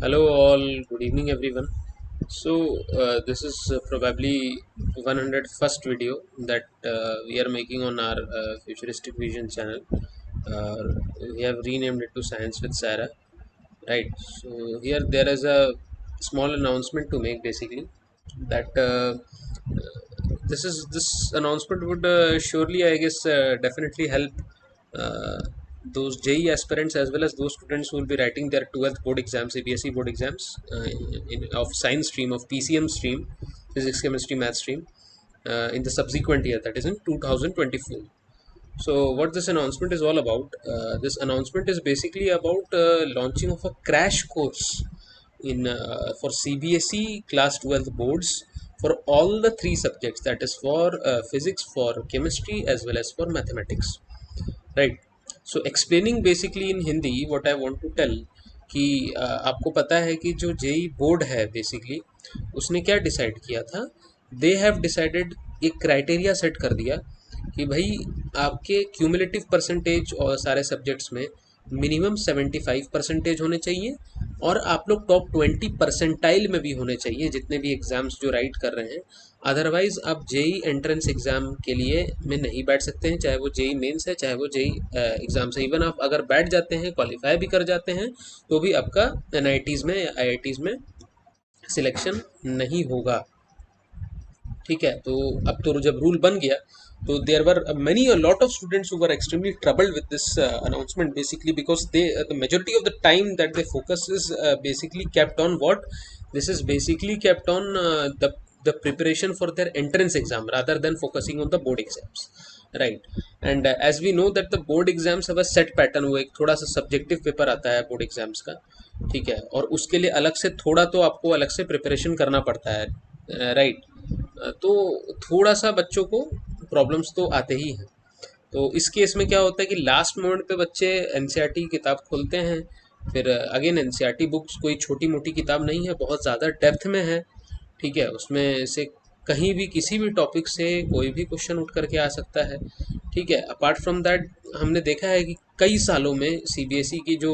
Hello all, good evening everyone. This is probably 101st video that we are making on our Futuristic Vision channel. Uh, we have renamed it to Science with Sarah, right? So here there is a small announcement to make basically that this announcement would surely, I guess, definitely help uh, those JEE aspirants as well as those students who will be writing their 12th board exams, CBSE board exams of science stream, of PCM stream, physics, chemistry, math stream, in the subsequent year, that is in 2024. So what this announcement is all about, this announcement is basically about launching of a crash course in for CBSE class 12 boards for all the three subjects, that is for physics, for chemistry as well as for mathematics, right? So explaining basically in Hindi what I want to tell कि आपको पता है कि जो JEE board है basically उसने क्या decide किया था। दे हैव डिसाइडेड एक क्राइटेरिया सेट कर दिया कि भाई आपके क्यूमुलेटिव परसेंटेज और सारे सब्जेक्ट्स में मिनिमम 75% होने चाहिए और आप लोग टॉप 20 परसेंटाइल में भी होने चाहिए जितने भी एग्जाम्स जो राइट कर रहे हैं। अदरवाइज आप जेई एंट्रेंस एग्जाम के लिए में नहीं बैठ सकते हैं, चाहे वो जेई मेंस है चाहे वो जेई एग्जाम्स है। इवन आप अगर बैठ जाते हैं, क्वालिफाई भी कर जाते हैं, तो भी आपका एनआईटीज़ में या आईआईटीज़ में सिलेक्शन नहीं होगा। ठीक है, तो अब तो जब रूल बन गया तो there were many a lot of students who were extremely troubled with this announcement basically because they the majority of the time that they focus is basically kept on what this is basically kept on the preparation for their entrance exam rather than focusing on the board exams, right? And as we know that the board exams have a set pattern, वो एक थोड़ा सा subjective paper आता है board exams का, ठीक है, और उसके लिए अलग से थोड़ा तो आपको अलग से प्रिपरेशन करना पड़ता है, राइट? तो थोड़ा सा बच्चों को प्रॉब्लम्स तो आते ही हैं। तो इस केस में क्या होता है कि लास्ट मोमेंट पे बच्चे एनसीईआरटी की किताब खोलते हैं। फिर अगेन एनसीईआरटी बुक्स कोई छोटी मोटी किताब नहीं है, बहुत ज़्यादा डेप्थ में है, ठीक है, उसमें से कहीं भी किसी भी टॉपिक से कोई भी क्वेश्चन उठ करके आ सकता है, ठीक है। अपार्ट फ्रॉम दैट हमने देखा है कि कई सालों में सीबीएसई की जो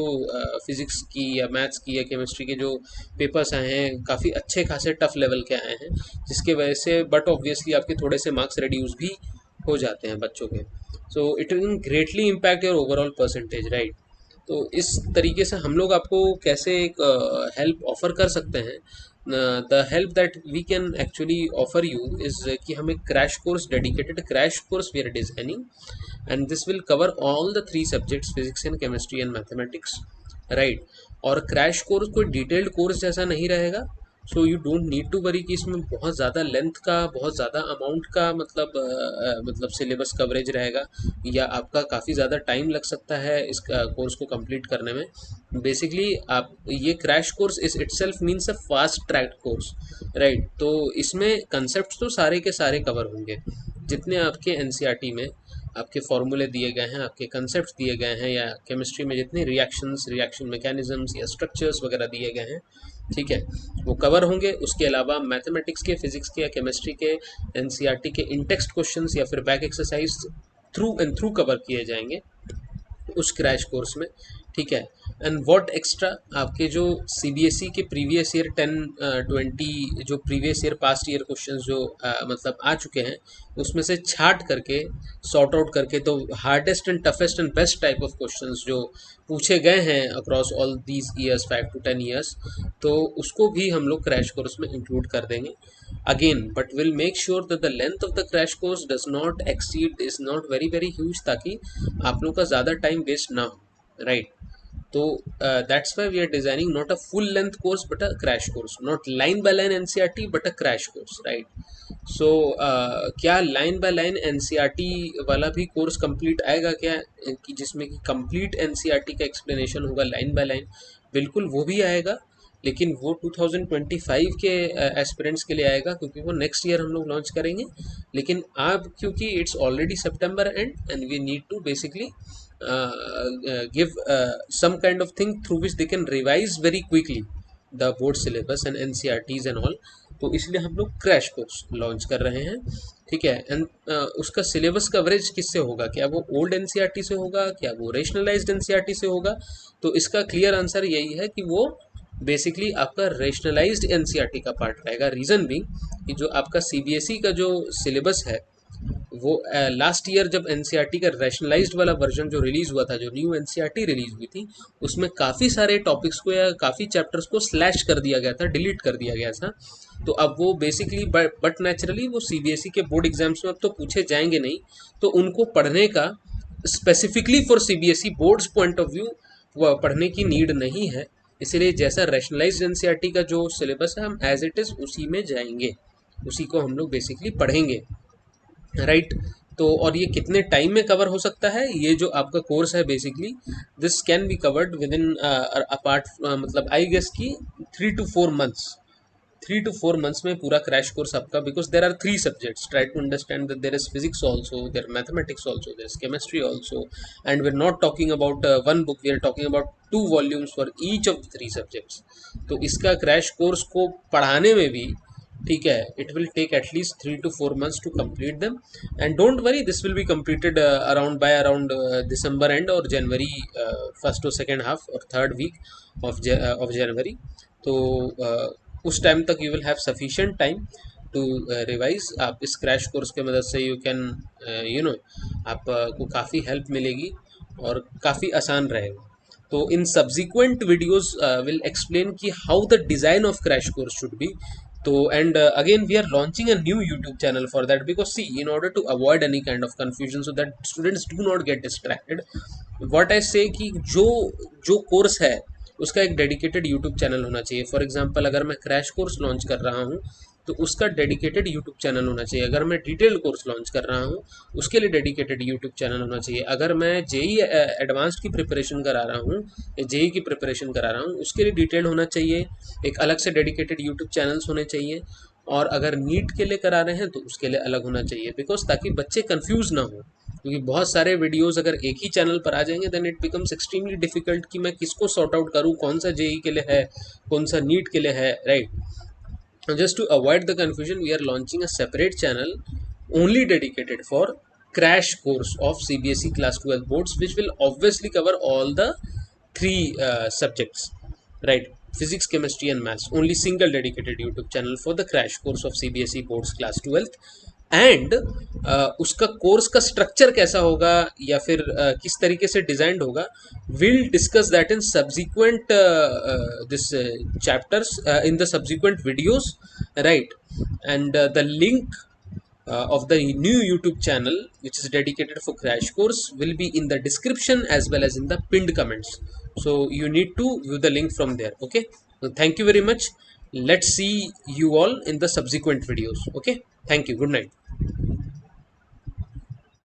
फिजिक्स की या मैथ्स की या केमिस्ट्री के जो पेपर्स आए हैं काफ़ी अच्छे खासे टफ लेवल के आए हैं, जिसके वजह से बट ऑब्वियसली आपके थोड़े से मार्क्स रिड्यूस भी हो जाते हैं बच्चों के। So it will greatly impact your overall percentage, right? तो इस तरीके से हम लोग आपको कैसे एक हेल्प ऑफर कर सकते हैं। The help that we can actually offer you is कि हम एक crash course, dedicated crash course we are designing, and this will cover all the three subjects, physics and chemistry and mathematics, right? और crash course कोई detailed course जैसा नहीं रहेगा। So you don't need to worry कि इसमें बहुत ज़्यादा length का, बहुत ज़्यादा अमाउंट का मतलब मतलब सिलेबस कवरेज रहेगा या आपका काफ़ी ज़्यादा टाइम लग सकता है इस कोर्स को कंप्लीट करने में। बेसिकली आप ये क्रैश कोर्स इस itself means a fast track course, right? तो इसमें कंसेप्ट तो सारे के सारे कवर होंगे जितने आपके एनसीईआरटी में आपके फॉर्मूले दिए गए हैं, आपके कंसेप्ट दिए गए हैं, या केमिस्ट्री में जितने रिएक्शंस, रिएक्शन मैकेनिज्म्स या स्ट्रक्चर्स वगैरह दिए गए हैं, ठीक है, वो कवर होंगे। उसके अलावा मैथमेटिक्स के, फिजिक्स के या केमिस्ट्री के एनसीईआरटी के इन टेक्स्ट क्वेश्चंस या फिर back exercise through and through cover किए जाएंगे उस क्रैश कोर्स में, ठीक है। एंड व्हाट एक्स्ट्रा आपके जो सीबीएसई के प्रीवियस ईयर 10-20 जो previous year past year questions जो मतलब आ चुके हैं, उसमें से छाट करके, सॉर्ट आउट करके, तो hardest and toughest and best type of questions जो पूछे गए हैं across all these years, 5 to 10 years, तो उसको भी हम लोग क्रैश कोर्स में इंक्लूड कर देंगे again. But will make sure that the length of the crash course does not exceed, is not very very huge, ताकि आप लोग का ज़्यादा टाइम वेस्ट ना हो, राइट? तो that's why we are designing not a full length course but a crash course, not line by line NCERT but a crash course, right? So क्या line by line NCERT वाला भी course complete आएगा क्या, कि जिसमें कि complete NCERT का explanation होगा लाइन बाय लाइन? बिल्कुल वो भी आएगा, लेकिन वो 2025 के एस्पिरेंट्स के लिए आएगा क्योंकि वो नेक्स्ट ईयर हम लोग लॉन्च करेंगे। लेकिन अब क्योंकि it's already September and we need to basically give some kind of thing through which they can revise very quickly the board syllabus and NCRTs and all, तो इसलिए हम लोग क्रैश कोर्स लॉन्च कर रहे हैं, ठीक है। एंड उसका सिलेबस कवरेज किससे होगा, क्या वो ओल्ड एनसीईआरटी से होगा, क्या वो रेशनलाइज्ड एनसीईआरटी से होगा? तो इसका क्लियर आंसर यही है कि वो बेसिकली आपका रेशनलाइज्ड एनसीईआरटी का पार्ट रहेगा। रीज़न भी कि जो आपका सीबीएसई का जो सिलेबस है वो लास्ट ईयर जब एनसीईआरटी का रैशनलाइज्ड वाला वर्जन जो रिलीज हुआ था, जो न्यू एनसीईआरटी रिलीज हुई थी, उसमें काफ़ी सारे टॉपिक्स को या काफ़ी चैप्टर्स को स्लैश कर दिया गया था, डिलीट कर दिया गया था। तो अब वो बेसिकली बट नेचुरली वो सीबीएसई के बोर्ड एग्जाम्स में अब तो पूछे जाएंगे नहीं, तो उनको पढ़ने का specifically for CBSE boards point of view पढ़ने की नीड नहीं है। इसीलिए जैसा रैशनलाइज्ड एनसीईआरटी का जो सिलेबस है हम एज इट इज़ उसी में जाएंगे, उसी को हम लोग बेसिकली पढ़ेंगे, राइट। तो और ये कितने टाइम में कवर हो सकता है, ये जो आपका कोर्स है basically this can be covered with in apart मतलब आई गेस की 3 to 4 months, 3 to 4 months में पूरा क्रैश कोर्स आपका, because there are 3 subjects, try to understand that there is physics also, there mathematics also, there is chemistry also, and we are not talking about one book, we are talking about 2 volumes for each of the 3 subjects। तो इसका crash course को पढ़ाने में भी, ठीक है, it will take at least 3 to 4 months to complete them, and don't worry this will be completed around by around December and और January first और सेकेंड हाफ और थर्ड वीक ऑफ जनवरी। तो उस टाइम तक you will have sufficient time to revise. आप इस crash course के मदद से यू कैन आपको काफ़ी हेल्प मिलेगी और काफ़ी आसान रहेगा। तो in subsequent videos will explain कि how the design of crash course should be. तो and again we are launching a new YouTube channel for that, because see in order to avoid any kind of confusion so that students do not get distracted, what I say कि जो जो course है उसका एक dedicated YouTube channel होना चाहिए। For example अगर मैं क्रैश कोर्स लॉन्च कर रहा हूँ तो उसका डेडिकेटेड यूट्यूब चैनल होना चाहिए। अगर मैं डिटेल कोर्स लॉन्च कर रहा हूँ उसके लिए डेडिकेटेड यूट्यूब चैनल होना चाहिए। अगर मैं जेई एडवांस्ड की प्रिपरेशन करा रहा हूँ या जेई की प्रिपरेशन करा रहा हूँ उसके लिए डिटेल होना चाहिए, एक अलग से डेडिकेटेड यूट्यूब चैनल्स होने चाहिए। और अगर नीट के लिए करा रहे हैं तो उसके लिए अलग होना चाहिए, बिकॉज ताकि बच्चे कंफ्यूज ना हो, क्योंकि बहुत सारे वीडियोस अगर एक ही चैनल पर आ जाएंगे then it becomes extremely difficult कि मैं किसको सॉर्ट आउट करूँ, कौन सा जेई के लिए है, कौन सा नीट के लिए है, right. Just to avoid the confusion we are launching a separate channel only dedicated for crash course of CBSE class 12 boards, which will obviously cover all the 3 subjects, right? Physics, chemistry and maths, only single dedicated YouTube channel for the crash course of CBSE boards class 12th। And उसका course का structure कैसा होगा या फिर किस तरीके से designed होगा, will discuss that in subsequent this chapters in the subsequent videos, right. And the link of the new YouTube channel which is dedicated for crash course will be in the description as well as in the pinned comments, so you need to view the link from there, okay? So thank you very much, let's see you all in the subsequent videos, okay? Thank you, good night.